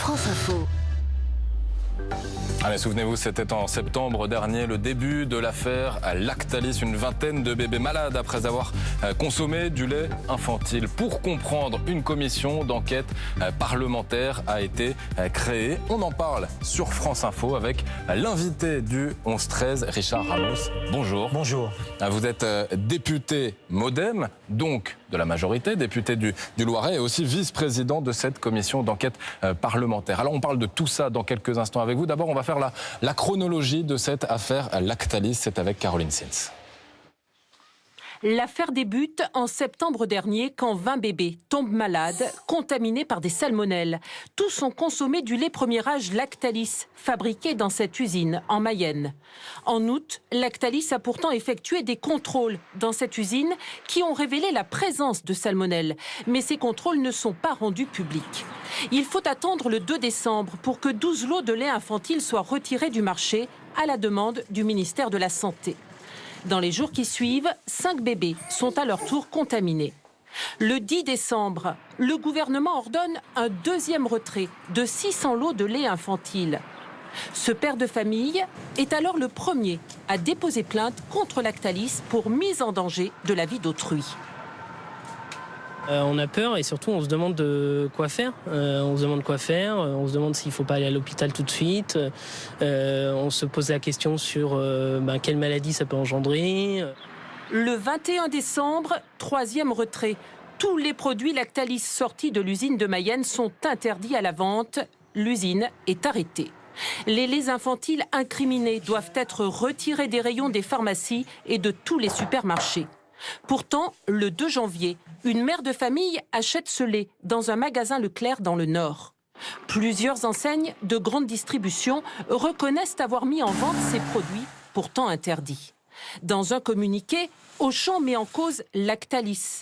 France Info. Allez, souvenez-vous, c'était en septembre dernier le début de l'affaire Lactalis. Une vingtaine de bébés malades après avoir consommé du lait infantile. Pour comprendre, une commission d'enquête parlementaire a été créée. On en parle sur France Info avec l'invité du 11-13, Richard Ramos. Bonjour. Bonjour. Vous êtes député MoDem, donc de la majorité, député du Loiret et aussi vice-président de cette commission d'enquête parlementaire. Alors on parle de tout ça dans quelques instants avec vous. D'abord, on va faire la chronologie de cette affaire Lactalis. C'est avec Caroline Sins. L'affaire débute en septembre dernier quand 20 bébés tombent malades, contaminés par des salmonelles. Tous ont consommé du lait premier âge Lactalis, fabriqué dans cette usine en Mayenne. En août, Lactalis a pourtant effectué des contrôles dans cette usine qui ont révélé la présence de salmonelles. Mais ces contrôles ne sont pas rendus publics. Il faut attendre le 2 décembre pour que 12 lots de lait infantile soient retirés du marché à la demande du ministère de la Santé. Dans les jours qui suivent, 5 bébés sont à leur tour contaminés. Le 10 décembre, le gouvernement ordonne un deuxième retrait de 600 lots de lait infantile. Ce père de famille est alors le premier à déposer plainte contre Lactalis pour mise en danger de la vie d'autrui. On a peur et surtout on se demande quoi faire. On se demande s'il ne faut pas aller à l'hôpital tout de suite. On se pose la question sur quelle maladie ça peut engendrer. Le 21 décembre, troisième retrait. Tous les produits Lactalis sortis de l'usine de Mayenne sont interdits à la vente. L'usine est arrêtée. Les laits infantiles incriminés doivent être retirés des rayons des pharmacies et de tous les supermarchés. Pourtant, le 2 janvier, une mère de famille achète ce lait dans un magasin Leclerc dans le Nord. Plusieurs enseignes de grande distribution reconnaissent avoir mis en vente ces produits, pourtant interdits. Dans un communiqué, Auchan met en cause Lactalis.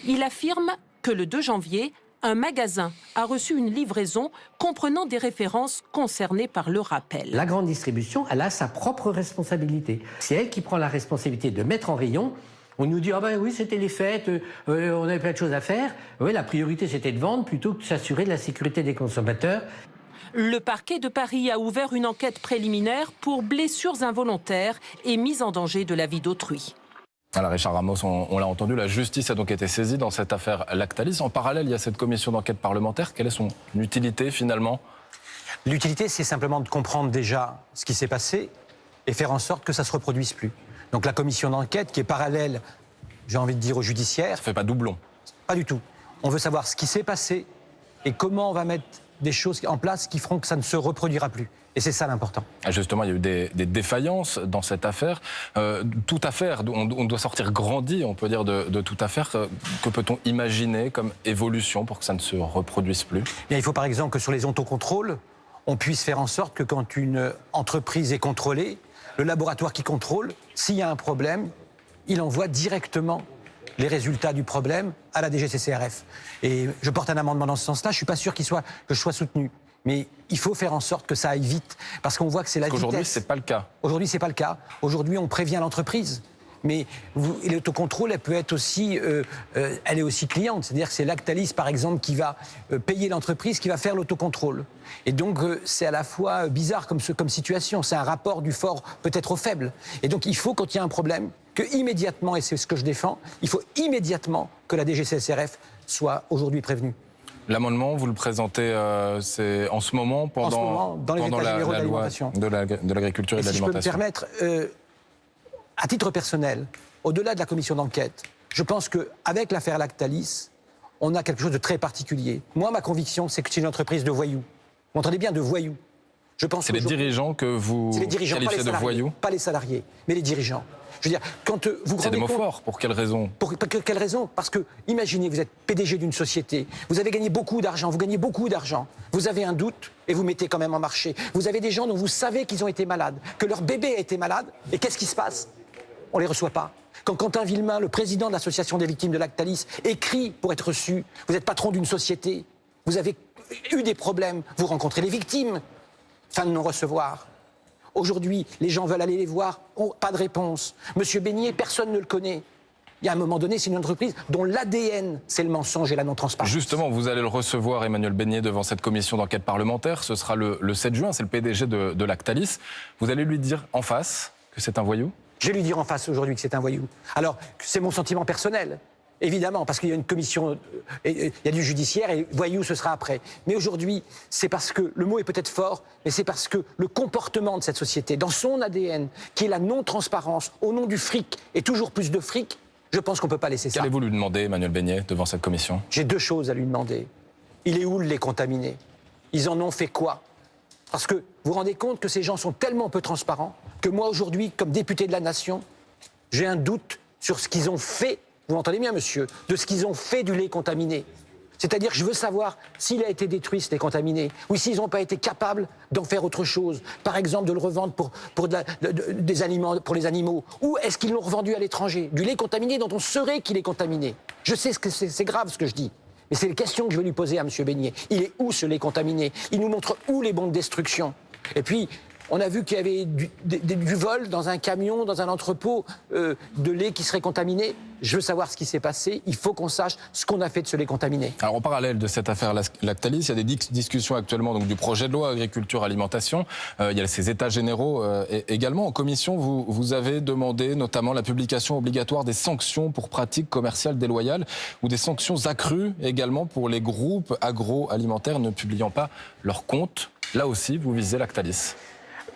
Il affirme que le 2 janvier, un magasin a reçu une livraison comprenant des références concernées par le rappel. La grande distribution, elle a sa propre responsabilité. C'est elle qui prend la responsabilité de mettre en rayon. On nous dit, oui, c'était les fêtes, on avait plein de choses à faire. Oui, la priorité, c'était de vendre plutôt que de s'assurer de la sécurité des consommateurs. Le parquet de Paris a ouvert une enquête préliminaire pour blessures involontaires et mise en danger de la vie d'autrui. Alors Richard Ramos, on l'a entendu, la justice a donc été saisie dans cette affaire Lactalis. En parallèle, il y a cette commission d'enquête parlementaire. Quelle est son utilité finalement ? L'utilité, c'est simplement de comprendre déjà ce qui s'est passé et faire en sorte que ça ne se reproduise plus. Donc la commission d'enquête qui est parallèle, j'ai envie de dire, au judiciaire. Ça ne fait pas doublon. Pas du tout. On veut savoir ce qui s'est passé et comment on va mettre des choses en place qui feront que ça ne se reproduira plus. Et c'est ça l'important. Justement, il y a eu des défaillances dans cette affaire. Toute affaire, on doit sortir grandi, on peut dire, de toute affaire. Que peut-on imaginer comme évolution pour que ça ne se reproduise plus ? Bien, il faut par exemple que sur les autocontrôles, on puisse faire en sorte que quand une entreprise est contrôlée, le laboratoire qui contrôle, s'il y a un problème, il envoie directement les résultats du problème à la DGCCRF. Et je porte un amendement dans ce sens-là. Je ne suis pas sûr que je sois soutenu. Mais il faut faire en sorte que ça aille vite. Parce qu'on voit que c'est la vitesse. Aujourd'hui, ce n'est pas le cas. Aujourd'hui, ce n'est pas le cas. Aujourd'hui, on prévient l'entreprise. Mais l'autocontrôle, elle peut être aussi, elle est aussi cliente. C'est-à-dire que c'est Lactalis, par exemple, qui va payer l'entreprise, qui va faire l'autocontrôle. Et donc, c'est à la fois bizarre comme situation. C'est un rapport du fort peut-être au faible. Et donc, il faut, quand il y a un problème, que immédiatement, et c'est ce que je défends, il faut immédiatement que la DGCCRF soit aujourd'hui prévenue. L'amendement, vous le présentez c'est en ce moment, pendant dans les états généraux de l'alimentation. De l'agriculture et de l'alimentation. Si je peux me permettre, à titre personnel, au-delà de la commission d'enquête, je pense qu'avec l'affaire Lactalis, on a quelque chose de très particulier. Moi, ma conviction, c'est que c'est une entreprise de voyous. Vous entendez bien, de voyous. C'est les dirigeants que vous qualifiez de voyous ? Pas les salariés, mais les dirigeants. Je veux dire, quand vous c'est des mots forts. Pour quelle raison ? Quelle raison ? Parce que, imaginez, vous êtes PDG d'une société, vous avez gagné beaucoup d'argent, vous gagnez beaucoup d'argent, vous avez un doute et vous mettez quand même en marché. Vous avez des gens dont vous savez qu'ils ont été malades, que leur bébé a été malade, et qu'est-ce qui se passe ? On ne les reçoit pas. Quand Quentin Villemain, le président de l'association des victimes de Lactalis, écrit pour être reçu, vous êtes patron d'une société, vous avez eu des problèmes, vous rencontrez les victimes, fin de non-recevoir. Aujourd'hui, les gens veulent aller les voir, pas de réponse. Monsieur Beignet, personne ne le connaît. Il y a un moment donné, c'est une entreprise dont l'ADN, c'est le mensonge et la non-transparence. Justement, vous allez le recevoir, Emmanuel Beignet, devant cette commission d'enquête parlementaire. Ce sera le 7 juin, c'est le PDG de Lactalis. Vous allez lui dire en face que c'est un voyou ? Je vais lui dire en face aujourd'hui que c'est un voyou. Alors, c'est mon sentiment personnel, évidemment, parce qu'il y a une commission, il y a du judiciaire et voyou, ce sera après. Mais aujourd'hui, c'est parce que, le mot est peut-être fort, mais c'est parce que le comportement de cette société, dans son ADN, qui est la non-transparence, au nom du fric et toujours plus de fric, je pense qu'on ne peut pas laisser ça. Qu'allez-vous lui demander, Emmanuel Beignet, devant cette commission ? J'ai 2 choses à lui demander. Il est où le lait contaminé ? Ils en ont fait quoi ? Parce que vous vous rendez compte que ces gens sont tellement peu transparents que moi, aujourd'hui, comme député de la Nation, j'ai un doute sur ce qu'ils ont fait, vous m'entendez bien, monsieur, de ce qu'ils ont fait du lait contaminé. C'est-à-dire que je veux savoir s'il a été détruit, ce lait contaminé, ou s'ils n'ont pas été capables d'en faire autre chose. Par exemple, de le revendre pour des aliments, pour les animaux. Ou est-ce qu'ils l'ont revendu à l'étranger ? Du lait contaminé dont on saurait qu'il est contaminé. Je sais que c'est grave ce que je dis. Mais c'est les questions que je vais lui poser à M. Beignet. Il est où ce lait contaminé ? Il nous montre où les bombes de destruction ? Et puis, on a vu qu'il y avait du vol dans un camion, dans un entrepôt de lait qui serait contaminé. Je veux savoir ce qui s'est passé. Il faut qu'on sache ce qu'on a fait de ce lait contaminé. Alors, en parallèle de cette affaire Lactalis, il y a des discussions actuellement donc, du projet de loi agriculture-alimentation. Il y a ces états généraux également. En commission, vous avez demandé notamment la publication obligatoire des sanctions pour pratiques commerciales déloyales ou des sanctions accrues également pour les groupes agroalimentaires ne publiant pas leurs comptes. Là aussi, vous visez Lactalis.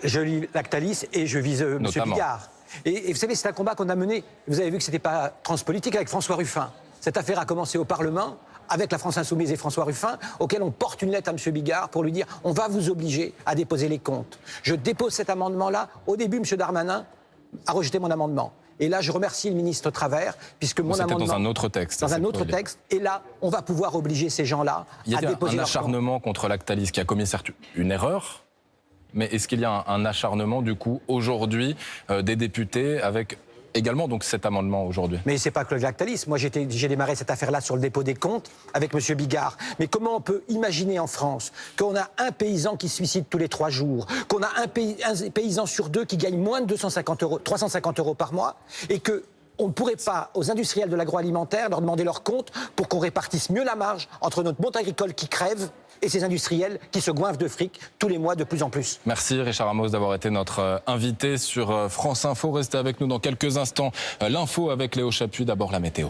Je lis Lactalis et je vise M. Bigard. Et vous savez, c'est un combat qu'on a mené. Vous avez vu que ce n'était pas transpolitique avec François Ruffin. Cette affaire a commencé au Parlement avec la France Insoumise et François Ruffin, auquel on porte une lettre à M. Bigard pour lui dire « on va vous obliger à déposer les comptes ». Je dépose cet amendement-là. Au début, M. Darmanin a rejeté mon amendement. Et là, je remercie le ministre Travers, puisque mon amendement... C'était dans un autre texte. Dans un autre texte. Et là, on va pouvoir obliger ces gens-là à déposer leurs comptes. Il y a un acharnement contre Lactalis qui a commis certes une erreur. Mais est-ce qu'il y a un acharnement, du coup, aujourd'hui, des députés avec également donc, cet amendement aujourd'hui ? Mais c'est pas que le Lactalis. Moi, j'ai démarré cette affaire-là sur le dépôt des comptes avec M. Bigard. Mais comment on peut imaginer en France qu'on a un paysan qui se suicide tous les 3 jours, qu'on a un paysan sur 2 qui gagne moins de 350 euros par mois, et que on ne pourrait pas, aux industriels de l'agroalimentaire, leur demander leur compte pour qu'on répartisse mieux la marge entre notre monde agricole qui crève et ces industriels qui se goinfrent de fric tous les mois de plus en plus. Merci Richard Amos d'avoir été notre invité sur France Info. Restez avec nous dans quelques instants. L'info avec Léo Chaput, d'abord la météo.